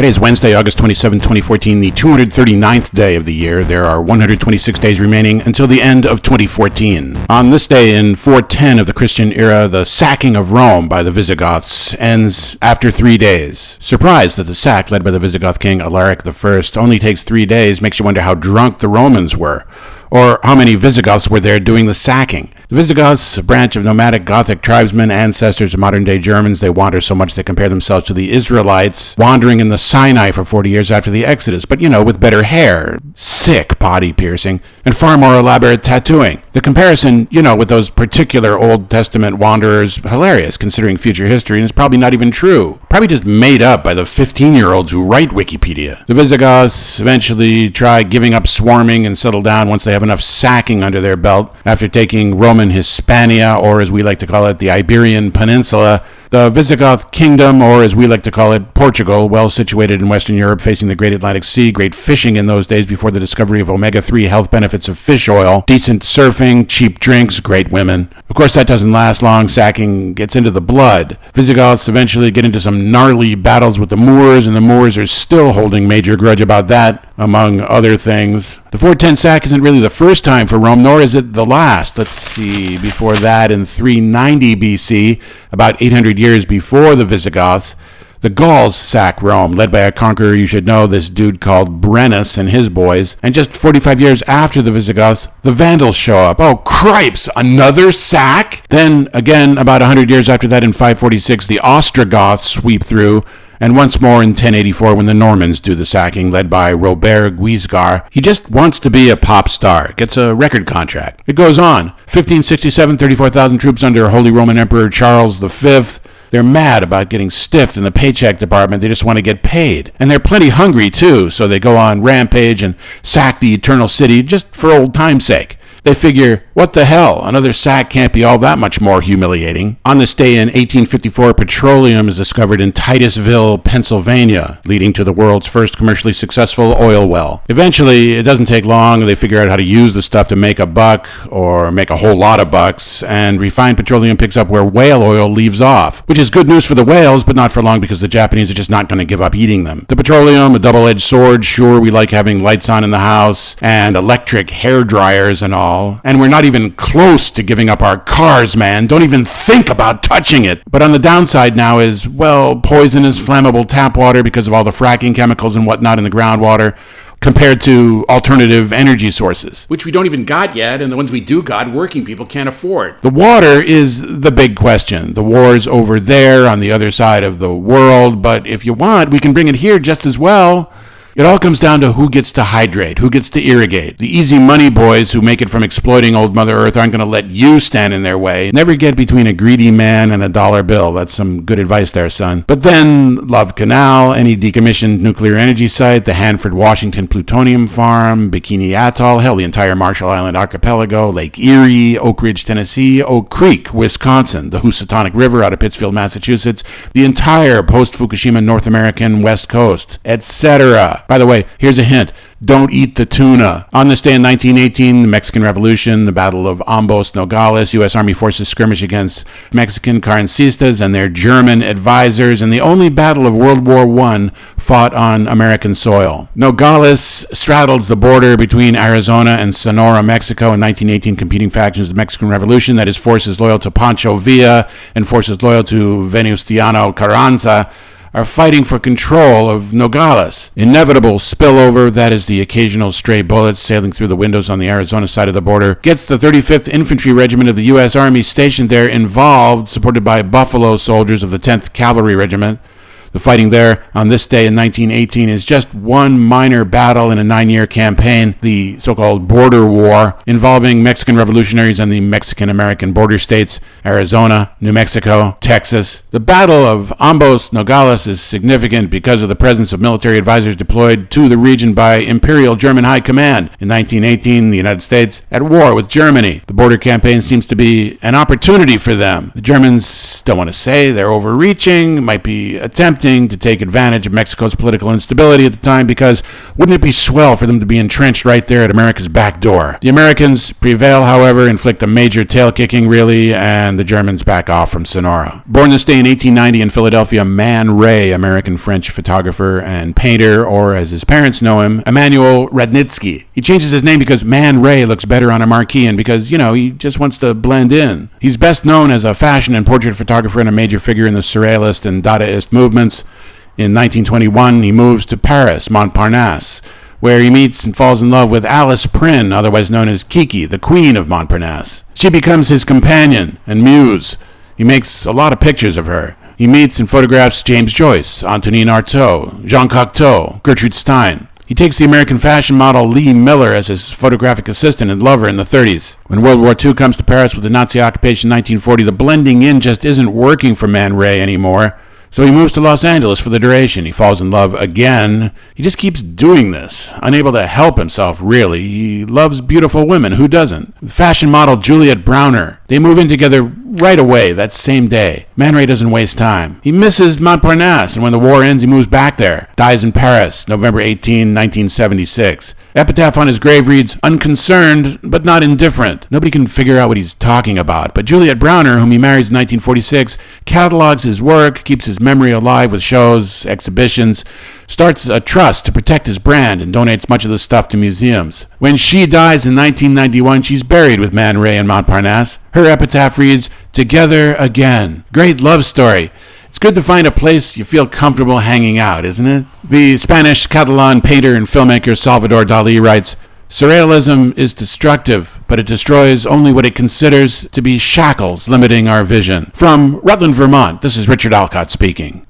Today is Wednesday, August 27, 2014, the 239th day of the year. There are 126 days remaining until the end of 2014. On this day in 410 of the Christian era, the sacking of Rome by the Visigoths ends after 3 days. Surprised that the sack led by the Visigoth king Alaric I only takes 3 days makes you wonder how drunk the Romans were, or how many Visigoths were there doing the sacking. The Visigoths, a branch of nomadic Gothic tribesmen, ancestors of modern-day Germans, they wander so much they compare themselves to the Israelites, wandering in the Sinai for 40 years after the Exodus, but with better hair, sick body piercing, and far more elaborate tattooing. The comparison, with those particular Old Testament wanderers, hilarious considering future history, and it's probably not even true. Probably just made up by the 15-year-olds who write Wikipedia. The Visigoths eventually try giving up swarming and settle down once they have enough sacking under their belt after taking Roman Hispania, or as we like to call it, the Iberian Peninsula. The Visigoth Kingdom, or as we like to call it, Portugal, well situated in Western Europe facing the Great Atlantic Sea, great fishing in those days before the discovery of omega-3 health benefits of fish oil, decent surfing, cheap drinks, great women. Of course, that doesn't last long. Sacking gets into the blood. Visigoths eventually get into some gnarly battles with the Moors, and the Moors are still holding major grudge about that, among other things. The 410 sack isn't really the first time for Rome, nor is it the last. Let's see, before that, in 390 BC, about 800 years before the Visigoths, the Gauls sack Rome, led by a conqueror you should know, this dude called Brennus and his boys. And just 45 years after the Visigoths, the Vandals show up. Oh, cripes, another sack? Then, again, about 100 years after that, in 546, the Ostrogoths sweep through. And once more in 1084 when the Normans do the sacking, led by Robert Guiscard. He just wants to be a pop star, gets a record contract. It goes on. 1567, 34,000 troops under Holy Roman Emperor Charles V. They're mad about getting stiffed in the paycheck department. They just want to get paid. And they're plenty hungry, too, so they go on rampage and sack the Eternal City just for old time's sake. They figure, what the hell, another sack can't be all that much more humiliating. On this day in 1854, petroleum is discovered in Titusville, Pennsylvania, leading to the world's first commercially successful oil well. Eventually, it doesn't take long, they figure out how to use the stuff to make a buck, or make a whole lot of bucks, and refined petroleum picks up where whale oil leaves off, which is good news for the whales, but not for long because the Japanese are just not going to give up eating them. The petroleum, a double-edged sword, sure, we like having lights on in the house, and electric hair dryers and all. And we're not even close to giving up our cars, man. Don't even think about touching it. But on the downside now is, poisonous, flammable tap water because of all the fracking chemicals and whatnot in the groundwater, compared to alternative energy sources, which we don't even got yet, and the ones we do got, working people can't afford. The water is the big question. The war's over there on the other side of the world, but if you want, we can bring it here just as well. It all comes down to who gets to hydrate, who gets to irrigate. The easy money boys who make it from exploiting old Mother Earth aren't going to let you stand in their way. Never get between a greedy man and a dollar bill. That's some good advice there, son. But then, Love Canal, any decommissioned nuclear energy site, the Hanford, Washington plutonium farm, Bikini Atoll, hell, the entire Marshall Island archipelago, Lake Erie, Oak Ridge, Tennessee, Oak Creek, Wisconsin, the Housatonic River out of Pittsfield, Massachusetts, the entire post-Fukushima North American West Coast, etc. By the way, here's a hint. Don't eat the tuna. On this day in 1918, the Mexican Revolution, the Battle of Ambos, Nogales, U.S. Army forces skirmish against Mexican Carrancistas and their German advisors, and the only battle of World War I fought on American soil. Nogales straddles the border between Arizona and Sonora, Mexico. In 1918, competing factions of the Mexican Revolution, that is forces loyal to Pancho Villa and forces loyal to Venustiano Carranza, are fighting for control of Nogales. Inevitable spillover, that is the occasional stray bullets sailing through the windows on the Arizona side of the border, gets the 35th Infantry Regiment of the U.S. Army stationed there involved, supported by Buffalo soldiers of the 10th Cavalry Regiment. The fighting there on this day in 1918 is just one minor battle in a 9-year campaign, the so-called Border War, involving Mexican revolutionaries and the Mexican-American border states, Arizona, New Mexico, Texas. The Battle of Ambos Nogales is significant because of the presence of military advisors deployed to the region by Imperial German High Command. In 1918, the United States at war with Germany. The border campaign seems to be an opportunity for them. The Germans don't want to say they're overreaching, might be attempting attempting to take advantage of Mexico's political instability at the time, because wouldn't it be swell for them to be entrenched right there at America's back door? The Americans prevail, however, inflict a major tail-kicking, really, and the Germans back off from Sonora. Born this day in 1890 in Philadelphia, Man Ray, American-French photographer and painter, or as his parents know him, Emanuel Radnitsky. He changes his name because Man Ray looks better on a marquee, and because, he just wants to blend in. He's best known as a fashion and portrait photographer and a major figure in the surrealist and Dadaist movements. In 1921, he moves to Paris, Montparnasse, where he meets and falls in love with Alice Prin, otherwise known as Kiki, the Queen of Montparnasse. She becomes his companion and muse. He makes a lot of pictures of her. He meets and photographs James Joyce, Antonin Artaud, Jean Cocteau, Gertrude Stein. He takes the American fashion model Lee Miller as his photographic assistant and lover in the 30s. When World War II comes to Paris with the Nazi occupation in 1940, the blending in just isn't working for Man Ray anymore. So he moves to Los Angeles for the duration. He falls in love again. He just keeps doing this, unable to help himself, really. He loves beautiful women. Who doesn't? Fashion model Juliet Browner. They move in together right away that same day. Man Ray doesn't waste time. He misses Montparnasse, and when the war ends, he moves back there. Dies in Paris, November 18, 1976. Epitaph on his grave reads, "Unconcerned, but not indifferent." Nobody can figure out what he's talking about, but Juliet Browner, whom he marries in 1946, catalogs his work, keeps his memory alive with shows, exhibitions, starts a trust to protect his brand, and donates much of the stuff to museums. When she dies in 1991, she's buried with Man Ray in Montparnasse. Her epitaph reads, "Together again." Great love story. It's good to find a place you feel comfortable hanging out, isn't it? The Spanish Catalan painter and filmmaker Salvador Dali writes, "Surrealism is destructive, but it destroys only what it considers to be shackles limiting our vision." From Rutland, Vermont, this is Richard Alcott speaking.